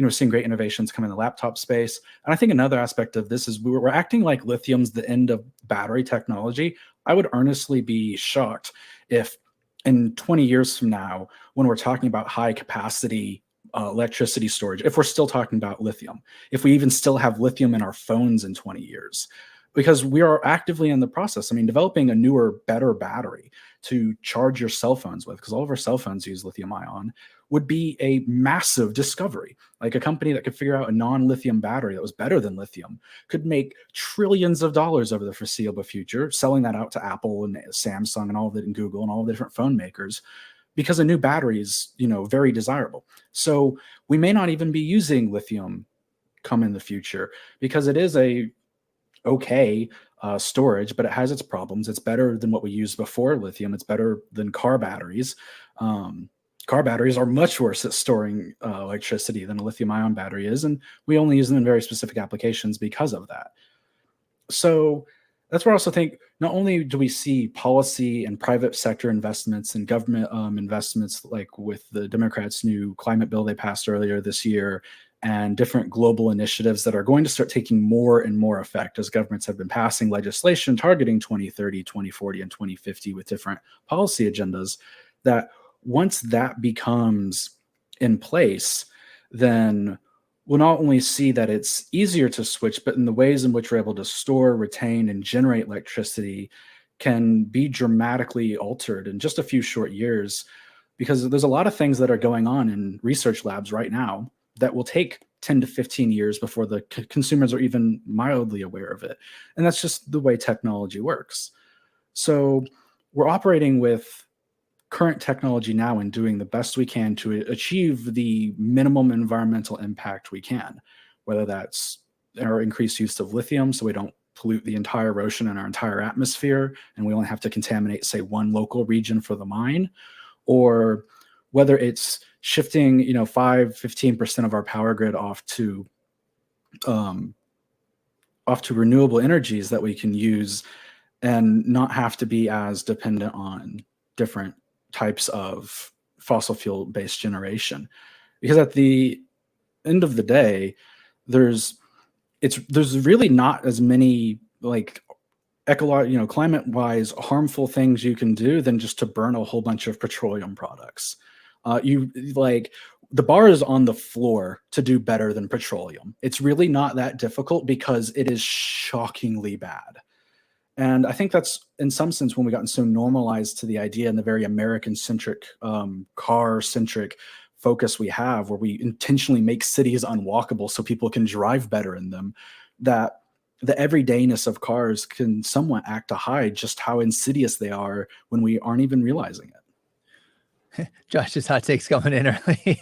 S2: seeing great innovations come in the laptop space. And I think another aspect of this is we're acting like lithium's the end of battery technology. I would earnestly be shocked if in 20 years from now, when we're talking about high capacity electricity storage, if we're still talking about lithium, if we even still have lithium in our phones in 20 years, because we are actively in the process. I mean, developing a newer, better battery to charge your cell phones with, because all of our cell phones use lithium ion, would be a massive discovery. Like a company that could figure out a non-lithium battery that was better than lithium could make trillions of dollars over the foreseeable future, selling that out to Apple and Samsung and all of it, and Google and all of the different phone makers, because a new battery is, very desirable. So we may not even be using lithium come in the future, because it is a okay storage, but it has its problems. It's better than what we used before lithium. It's better than car batteries. Car batteries are much worse at storing electricity than a lithium ion battery is, and we only use them in very specific applications because of that. So that's where I also think not only do we see policy and private sector investments and government investments, like with the Democrats' new climate bill they passed earlier this year, and different global initiatives that are going to start taking more and more effect as governments have been passing legislation targeting 2030, 2040, and 2050 with different policy agendas, that once that becomes in place, then we'll not only see that it's easier to switch, but in the ways in which we're able to store, retain, and generate electricity can be dramatically altered in just a few short years, because there's a lot of things that are going on in research labs right now that will take 10 to 15 years before the consumers are even mildly aware of it. And that's just the way technology works. So we're operating with current technology now and doing the best we can to achieve the minimum environmental impact we can, whether that's our increased use of lithium so we don't pollute the entire ocean and our entire atmosphere, and we only have to contaminate, say, one local region for the mine, or whether it's shifting, 15% of our power grid off to renewable energies that we can use and not have to be as dependent on different types of fossil fuel based generation. Because at the end of the day, there's really not as many climate wise harmful things you can do than just to burn a whole bunch of petroleum products. The bar is on the floor to do better than petroleum. It's really not that difficult because it is shockingly bad. And I think that's, in some sense, when we gotten so normalized to the idea and the very American-centric, car-centric focus we have, where we intentionally make cities unwalkable so people can drive better in them, that the everydayness of cars can somewhat act to hide just how insidious they are when we aren't even realizing it.
S1: Josh's hot takes coming in early.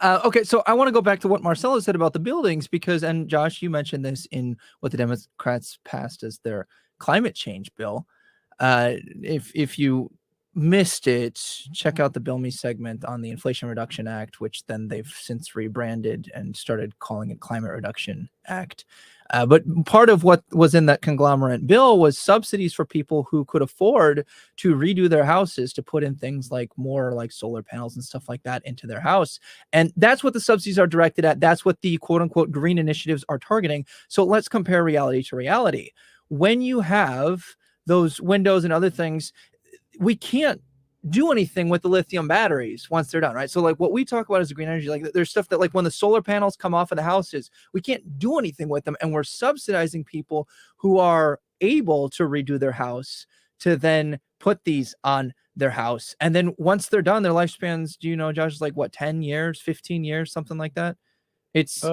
S1: Okay, so I want to go back to what Marcelo said about the buildings, because, and Josh, you mentioned this in what the Democrats passed as their climate change bill. If you missed it, check out the Bill Me segment on the Inflation Reduction Act, which then they've since rebranded and started calling it Climate Reduction Act. But part of what was in that conglomerate bill was subsidies for people who could afford to redo their houses, to put in things like more like solar panels and stuff like that into their house. And that's what the subsidies are directed at. That's what the quote unquote green initiatives are targeting. So let's compare reality to reality. When you have those windows and other things, we can't do anything with the lithium batteries once they're done, right? So like what we talk about is the green energy, like there's stuff that like when the solar panels come off of the houses, we can't do anything with them. And we're subsidizing people who are able to redo their house to then put these on their house. And then once they're done, their lifespans, do you know, Josh, is like what, 10 years, 15 years, something like that? It's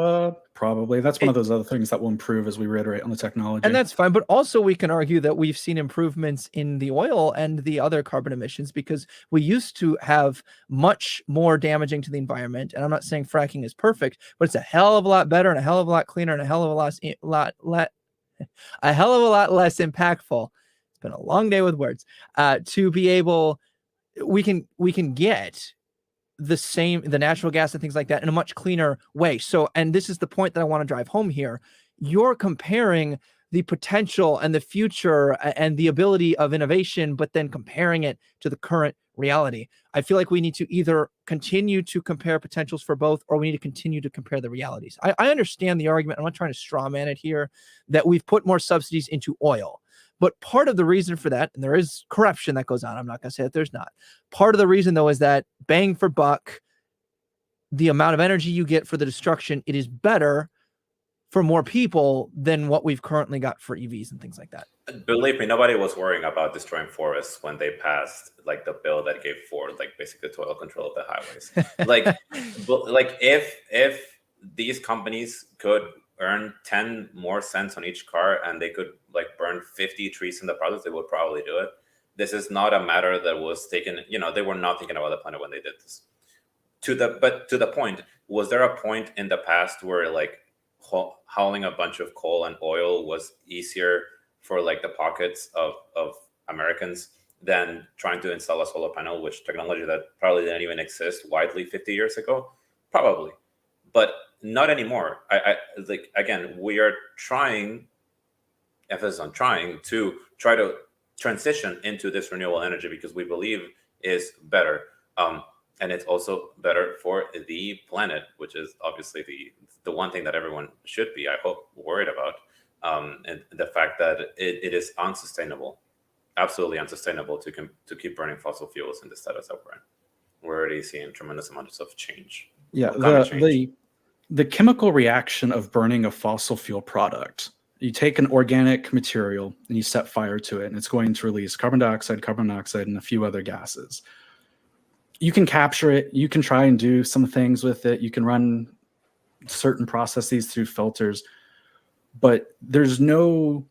S2: Probably. That's one of those other things that will improve as we reiterate on the technology.
S1: and that's fine. But also we can argue that we've seen improvements in the oil and the other carbon emissions because we used to have much more damaging to the environment. And I'm not saying fracking is perfect, but it's a hell of a lot better and a hell of a lot cleaner and a hell of a lot less impactful. It's been a long day with words. To be able, we can get the natural gas and things like that in a much cleaner way. So, and this is the point that I want to drive home here. You're comparing the potential and the future and the ability of innovation, but then comparing it to the current reality. I feel like we need to either continue to compare potentials for both, or we need to continue to compare the realities. I understand the argument. I'm not trying to straw man it here, that we've put more subsidies into oil. But part of the reason for that, and there is corruption that goes on, I'm not going to say that there's not. Part of the reason, though, is that bang for buck, the amount of energy you get for the destruction, it is better for more people than what we've currently got for EVs and things like that.
S3: Believe me, nobody was worrying about destroying forests when they passed like the bill that gave Ford like basically total control of the highways. like if these companies could earn 10 more cents on each car and they could like burn 50 trees in the process, they would probably do it. This is not a matter that was taken, they were not thinking about the planet when they did this. But to the point, was there a point in the past where like hauling a bunch of coal and oil was easier for like the pockets of Americans than trying to install a solar panel, which technology that probably didn't even exist widely 50 years ago? Probably, but not anymore. I like, again, we are trying, emphasis on trying to transition into this renewable energy because we believe is better. And it's also better for the planet, which is obviously the one thing that everyone should be, I hope, worried about. And the fact that it is unsustainable, absolutely unsustainable to keep burning fossil fuels in the status that we're in. We're already seeing tremendous amounts of change.
S2: Yeah, the chemical reaction of burning a fossil fuel product. You take an organic material and you set fire to it, and it's going to release carbon dioxide, and a few other gases. You can capture it. You can try and do some things with it. You can run certain processes through filters, but there's no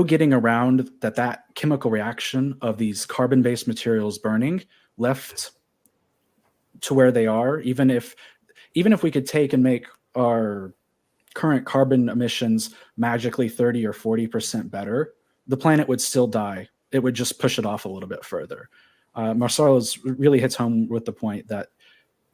S2: getting around that chemical reaction of these carbon-based materials burning left to where they are. Even if we could take and make our current carbon emissions magically 30 or 40% better, the planet would still die. It would just push it off a little bit further. Marcelo really hits home with the point that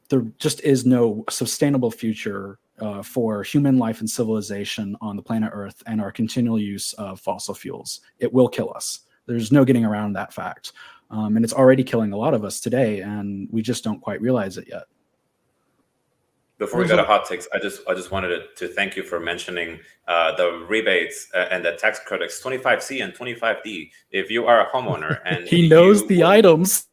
S2: there just is no sustainable future for human life and civilization on the planet Earth and our continual use of fossil fuels. It will kill us. There's no getting around that fact. And it's already killing a lot of us today, and we just don't quite realize it yet.
S3: Before we go to hot takes, I just wanted to thank you for mentioning the rebates and the tax credits 25C and 25D. If you are a homeowner and
S2: he knows the items,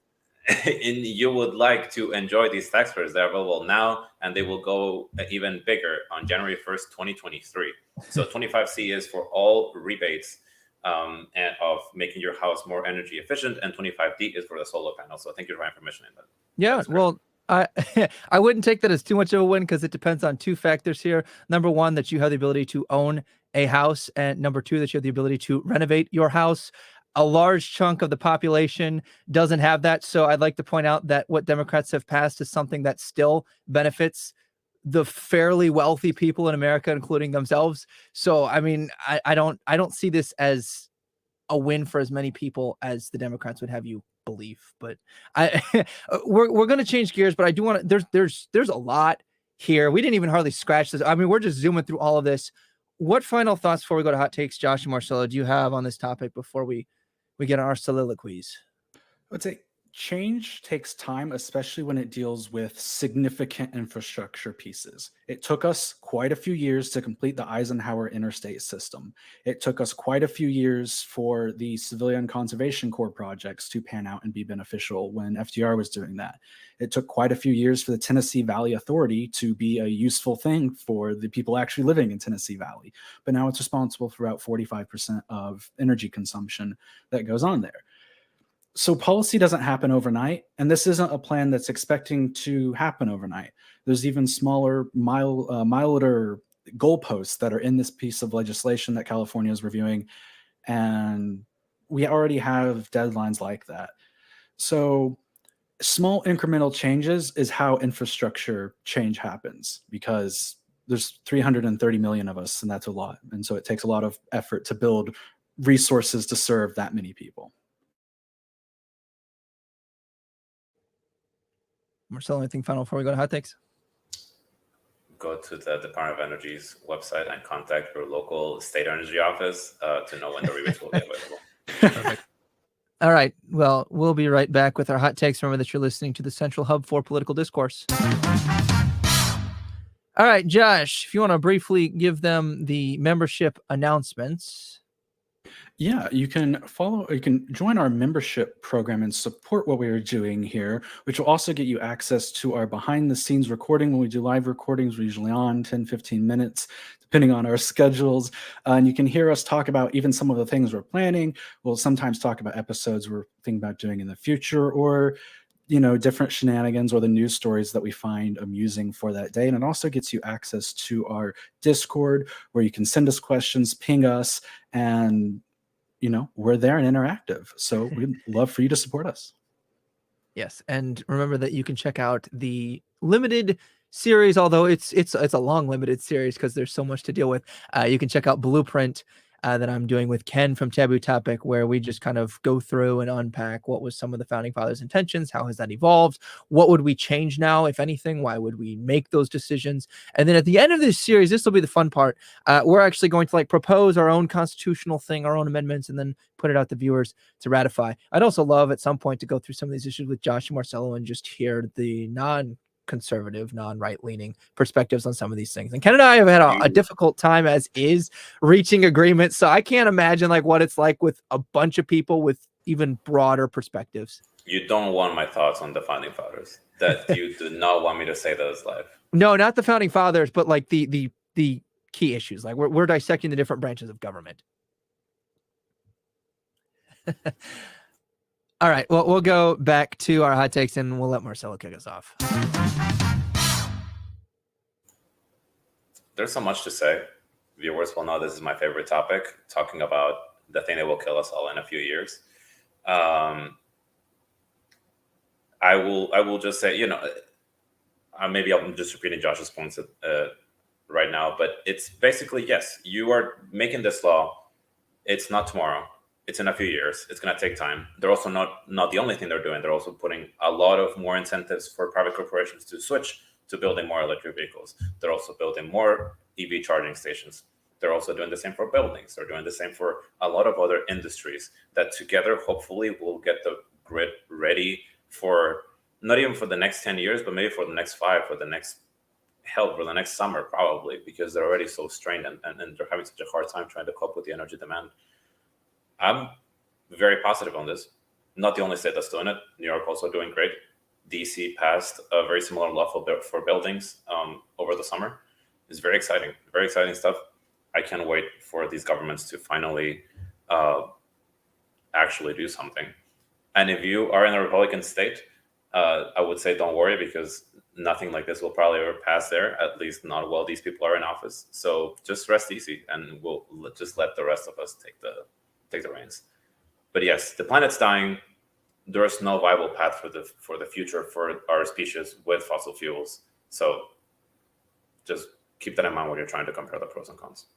S3: and you would like to enjoy these tax credits, they're available now, and they will go even bigger on January 1st, 2023. So 25C is for all rebates and of making your house more energy efficient, and 25D is for the solar panel. So thank you, Ryan, for mentioning that.
S1: Yeah, well, I wouldn't take that as too much of a win because it depends on two factors here. Number one, that you have the ability to own a house, and number two, that you have the ability to renovate your house. A large chunk of the population doesn't have that. So I'd like to point out that what Democrats have passed is something that still benefits the fairly wealthy people in America, including themselves. So, I mean, I don't see this as a win for as many people as the Democrats would have you believe. But we're going to change gears, but I do want to, there's a lot here. We didn't even hardly scratch this. I mean, we're just zooming through all of this. What final thoughts before we go to hot takes, Josh and Marcelo, do you have on this topic before we get on our soliloquies?
S2: I would say change takes time, especially when it deals with significant infrastructure pieces. It took us quite a few years to complete the Eisenhower interstate system. It took us quite a few years for the Civilian Conservation Corps projects to pan out and be beneficial when FDR was doing that. It took quite a few years for the Tennessee Valley Authority to be a useful thing for the people actually living in Tennessee Valley. But now it's responsible for about 45% of energy consumption that goes on there. So policy doesn't happen overnight, and this isn't a plan that's expecting to happen overnight. There's even smaller, milder goalposts that are in this piece of legislation that California is reviewing. And we already have deadlines like that. So small incremental changes is how infrastructure change happens, because there's 330 million of us, and that's a lot. And so it takes a lot of effort to build resources to serve that many people.
S1: Marcelo, anything final before we go to hot takes?
S3: Go to the Department of Energy's website and contact your local state energy office to know when the rebates will be available.
S1: Perfect. All right. Well, we'll be right back with our hot takes. Remember that you're listening to the Central Hub for Political Discourse. All right, Josh, if you want to briefly give them the membership announcements.
S2: Yeah, you can join our membership program and support what we are doing here, which will also get you access to our behind the scenes recording. When we do live recordings, we're usually on 10, 15 minutes, depending on our schedules. And you can hear us talk about even some of the things we're planning. We'll sometimes talk about episodes we're thinking about doing in the future, or different shenanigans or the news stories that we find amusing for that day. And it also gets you access to our Discord, where you can send us questions, ping us, and we're there and interactive. So we'd love for you to support us.
S1: Yes. And remember that you can check out the limited series, although it's a long limited series because there's so much to deal with. You can check out Blueprint that I'm doing with Ken from Taboo Topic, where we just kind of go through and unpack what was some of the founding fathers' intentions, how has that evolved, what would we change now, if anything, why would we make those decisions. And then at the end of this series, this will be the fun part, we're actually going to propose our own constitutional thing, our own amendments, and then put it out to viewers to ratify. I'd also love at some point to go through some of these issues with Josh and Marcelo and just hear the non-conservative, non-right-leaning perspectives on some of these things. And Ken and I have had a difficult time as is reaching agreement. So I can't imagine what it's like with a bunch of people with even broader perspectives.
S3: You don't want my thoughts on the founding fathers. That you do not want me to say those live. No,
S1: not the founding fathers, but the key issues. We're dissecting the different branches of government. All right. Well, we'll go back to our hot takes and we'll let Marcelo kick us off.
S3: There's so much to say. Viewers will know this is my favorite topic, talking about the thing that will kill us all in a few years. I will just say, maybe I'm just repeating Josh's points right now, but it's basically, yes, you are making this law. It's not tomorrow. It's in a few years. It's going to take time. They're also not the only thing they're doing. They're also putting a lot of more incentives for private corporations to switch to building more electric vehicles. They're also building more EV charging stations. They're also doing the same for buildings. They're doing the same for a lot of other industries that together, hopefully, will get the grid ready for not even for the next 10 years, but maybe for the next 5, for the next summer, probably, because they're already so strained and they're having such a hard time trying to cope with the energy demand. I'm very positive on this. Not the only state that's doing it. New York also doing great. DC passed a very similar law for buildings over the summer. It's very exciting stuff. I can't wait for these governments to finally actually do something. And if you are in a Republican state, I would say don't worry, because nothing like this will probably ever pass there, at least not while these people are in office. So just rest easy, and we'll just let the rest of us take the reins. But yes, the planet's dying. There is no viable path for the future for our species with fossil fuels. So just keep that in mind when you're trying to compare the pros and cons.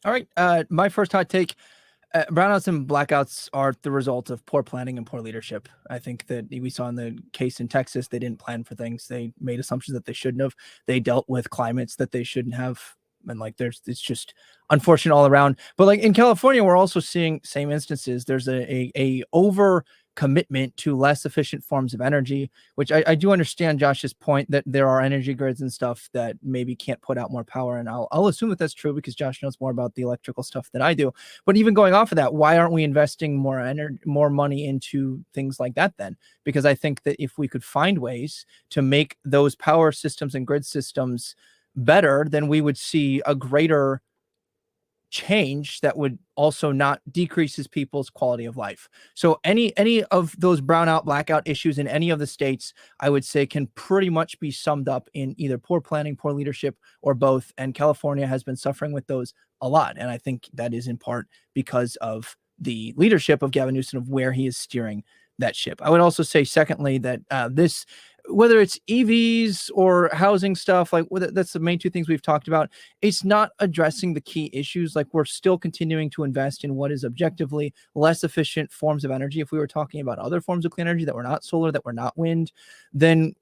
S1: All right. My first hot take, brownouts and blackouts are the result of poor planning and poor leadership. I think that we saw in the case in Texas, they didn't plan for things. They made assumptions that they shouldn't have. They dealt with climates that they shouldn't have. And it's just unfortunate all around. But in California, we're also seeing same instances. There's a over commitment to less efficient forms of energy, which I do understand Josh's point that there are energy grids and stuff that maybe can't put out more power. And I'll assume that that's true because Josh knows more about the electrical stuff than I do. But even going off of that, why aren't we investing more money into things like that then? Because I think that if we could find ways to make those power systems and grid systems better, then we would see a greater change that would also not decreases people's quality of life. So any of those brownout blackout issues in any of the states, I would say, can pretty much be summed up in either poor planning, poor leadership, or both. And California has been suffering with those a lot. And I think that is in part because of the leadership of Gavin Newsom, of where he is steering that ship. I would also say, secondly, that this, whether it's EVs or housing stuff, like that's the main two things we've talked about, it's not addressing the key issues. Like, we're still continuing to invest in what is objectively less efficient forms of energy. If we were talking about other forms of clean energy that were not solar, that were not wind, then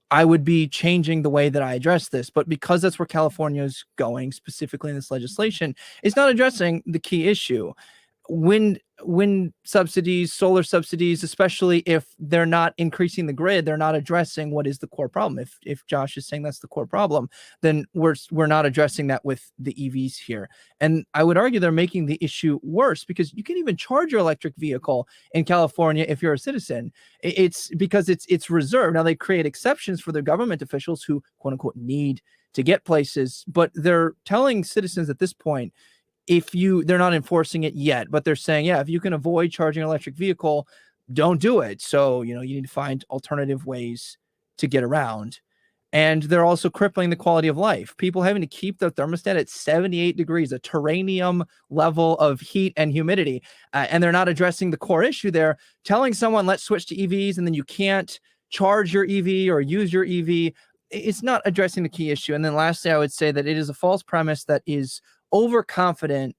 S1: I would be changing the way that I address this. But because that's where California is going, specifically in this legislation, it's not addressing the key issue. Wind subsidies, solar subsidies, especially if they're not increasing the grid, they're not addressing what is the core problem. If Josh is saying that's the core problem, then we're not addressing that with the EVs here. And I would argue they're making the issue worse, because you can even charge your electric vehicle in California if you're a citizen. It's because it's reserved. Now, they create exceptions for their government officials who, quote unquote, need to get places, but they're telling citizens at this point, they're not enforcing it yet, but they're saying, yeah, if you can avoid charging an electric vehicle, don't do it. So, you need to find alternative ways to get around. And they're also crippling the quality of life. People having to keep their thermostat at 78 degrees, a terranium level of heat and humidity. And they're not addressing the core issue there, telling someone, let's switch to EVs, and then you can't charge your EV or use your EV. It's not addressing the key issue. And then lastly, I would say that it is a false premise that is overconfident.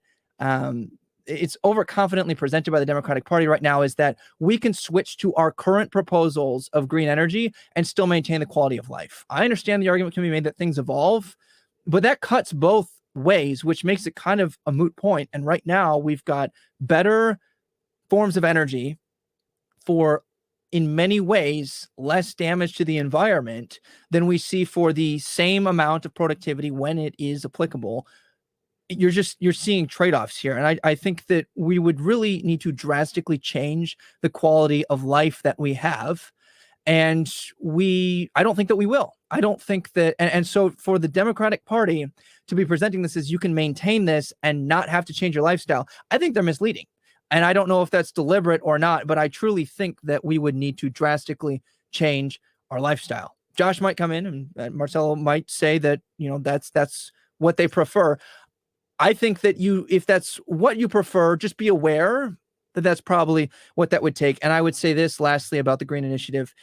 S1: It's overconfidently presented by the Democratic Party right now, is that we can switch to our current proposals of green energy and still maintain the quality of life. I understand the argument can be made that things evolve, but that cuts both ways, which makes it kind of a moot point. And right now we've got better forms of energy for, in many ways, less damage to the environment than we see for the same amount of productivity when it is applicable. You're seeing trade-offs here. And I think that we would really need to drastically change the quality of life that we have. And I don't think that we will. I don't think that, and so for the Democratic Party to be presenting this as you can maintain this and not have to change your lifestyle, I think they're misleading. And I don't know if that's deliberate or not, but I truly think that we would need to drastically change our lifestyle. Josh might come in and Marcelo might say that, that's what they prefer. I think that if that's what you prefer, just be aware that that's probably what that would take. And I would say this lastly about the Green Initiative.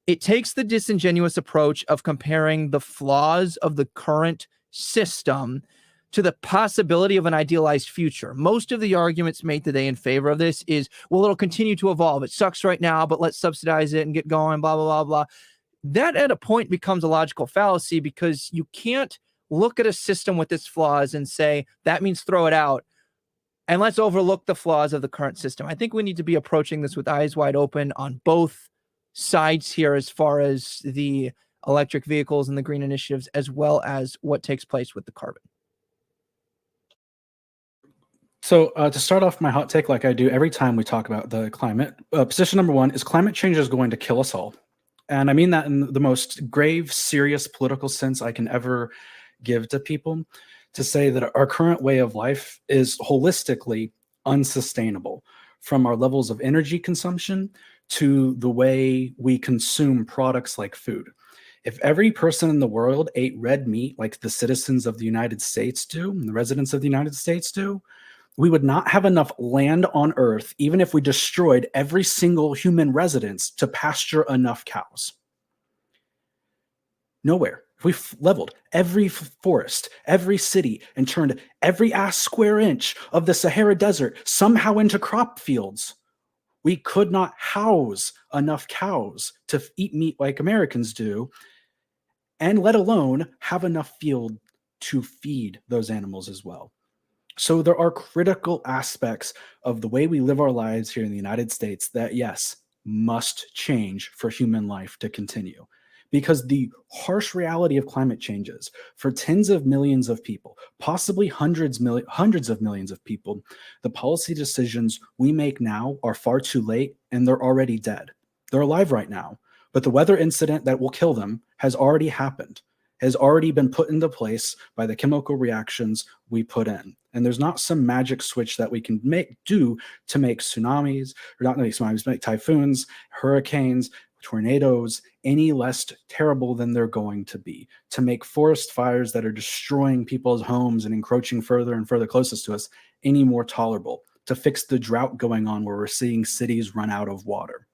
S1: It takes the disingenuous approach of comparing the flaws of the current system to the possibility of an idealized future. Most of the arguments made today in favor of this is, well, it'll continue to evolve. It sucks right now, but let's subsidize it and get going, blah, blah, blah, blah. That at a point becomes a logical fallacy, because you can't look at a system with its flaws and say, that means throw it out, and let's overlook the flaws of the current system. I think we need to be approaching this with eyes wide open on both sides here, as far as the electric vehicles and the green initiatives, as well as what takes place with the carbon.
S2: So to start off my hot take, like I do every time we talk about the climate, position number one is climate change is going to kill us all. And I mean that in the most grave, serious political sense I can ever give to people, to say that our current way of life is holistically unsustainable, from our levels of energy consumption to the way we consume products like food. If every person in the world ate red meat like the citizens of the United States do, and the residents of the United States do, we would not have enough land on Earth, even if we destroyed every single human residence, to pasture enough cows. Nowhere. If we leveled every forest, every city, and turned every square inch of the Sahara Desert somehow into crop fields, we could not house enough cows to eat meat like Americans do, and let alone have enough field to feed those animals as well. So there are critical aspects of the way we live our lives here in the United States that, yes, must change for human life to continue. Because the harsh reality of climate changes for tens of millions of people, possibly hundreds of millions of people, the policy decisions we make now are far too late, and they're already dead. They're alive right now, but the weather incident that will kill them has already happened. has already been put into place by the chemical reactions we put in. And there's not some magic switch that we can do to make tsunamis, or not make tsunamis, make typhoons, hurricanes, tornadoes any less terrible than they're going to be, to make forest fires that are destroying people's homes and encroaching further and further closest to us any more tolerable, to fix the drought going on where we're seeing cities run out of water.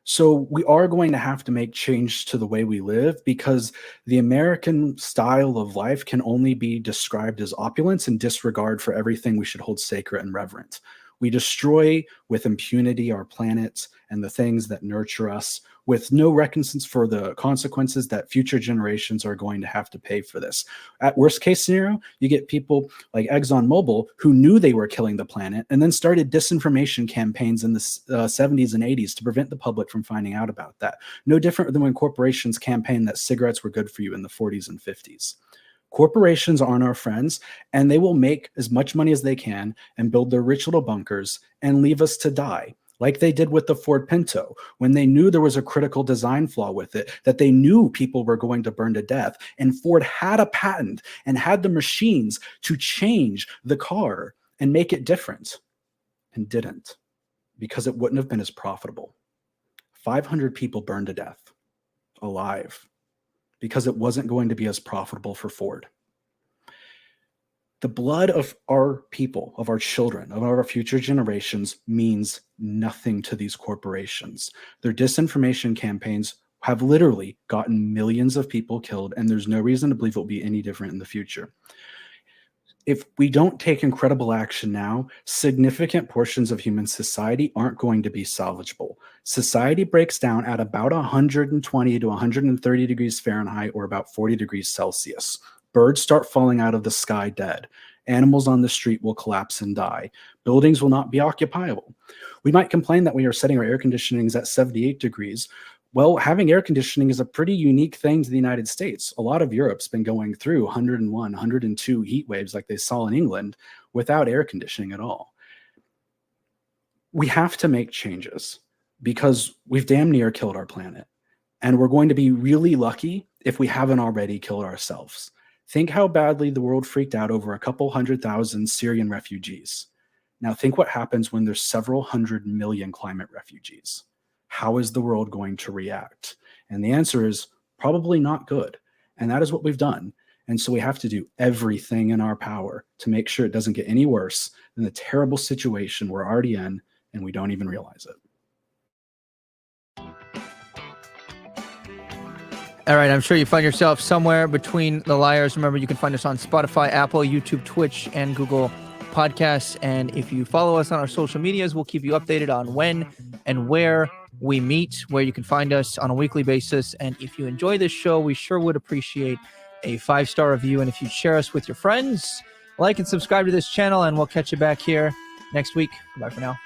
S2: So we are going to have to make change to the way we live, because the American style of life can only be described as opulence and disregard for everything we should hold sacred and reverent. We destroy with impunity our planet and the things that nurture us, with no recompense for the consequences that future generations are going to have to pay for this. At worst case scenario, you get people like ExxonMobil who knew they were killing the planet and then started disinformation campaigns in the 70s and 80s to prevent the public from finding out about that. No different than when corporations campaigned that cigarettes were good for you in the 40s and 50s. Corporations aren't our friends, and they will make as much money as they can and build their rich little bunkers and leave us to die, like they did with the Ford Pinto, when they knew there was a critical design flaw with it, that they knew people were going to burn to death. And Ford had a patent and had the machines to change the car and make it different, and didn't, because it wouldn't have been as profitable. 500 people burned to death, alive, because it wasn't going to be as profitable for Ford. The blood of our people, of our children, of our future generations means nothing to these corporations. Their disinformation campaigns have literally gotten millions of people killed, and there's no reason to believe it will be any different in the future. If we don't take incredible action now, significant portions of human society aren't going to be salvageable. Society breaks down at about 120 to 130 degrees Fahrenheit, or about 40 degrees Celsius. Birds start falling out of the sky dead. Animals on the street will collapse and die. Buildings will not be occupiable. We might complain that we are setting our air conditionings at 78 degrees. Well, having air conditioning is a pretty unique thing to the United States. A lot of Europe's been going through 101, 102 heat waves like they saw in England without air conditioning at all. We have to make changes because we've damn near killed our planet. And we're going to be really lucky if we haven't already killed ourselves. Think how badly the world freaked out over a couple 100,000 Syrian refugees. Now think what happens when there's several 100 million climate refugees. How is the world going to react? And the answer is probably not good. And that is what we've done. And so we have to do everything in our power to make sure it doesn't get any worse than the terrible situation we're already in, and we don't even realize it.
S1: All right, I'm sure you find yourself somewhere between the liars. Remember, you can find us on Spotify, Apple, YouTube, Twitch, and Google Podcasts. And if you follow us on our social medias, we'll keep you updated on when and where we meet, where you can find us on a weekly basis. And if you enjoy this show, we sure would appreciate a 5-star review. And if you share us with your friends, like and subscribe to this channel, and we'll catch you back here next week. Bye for now.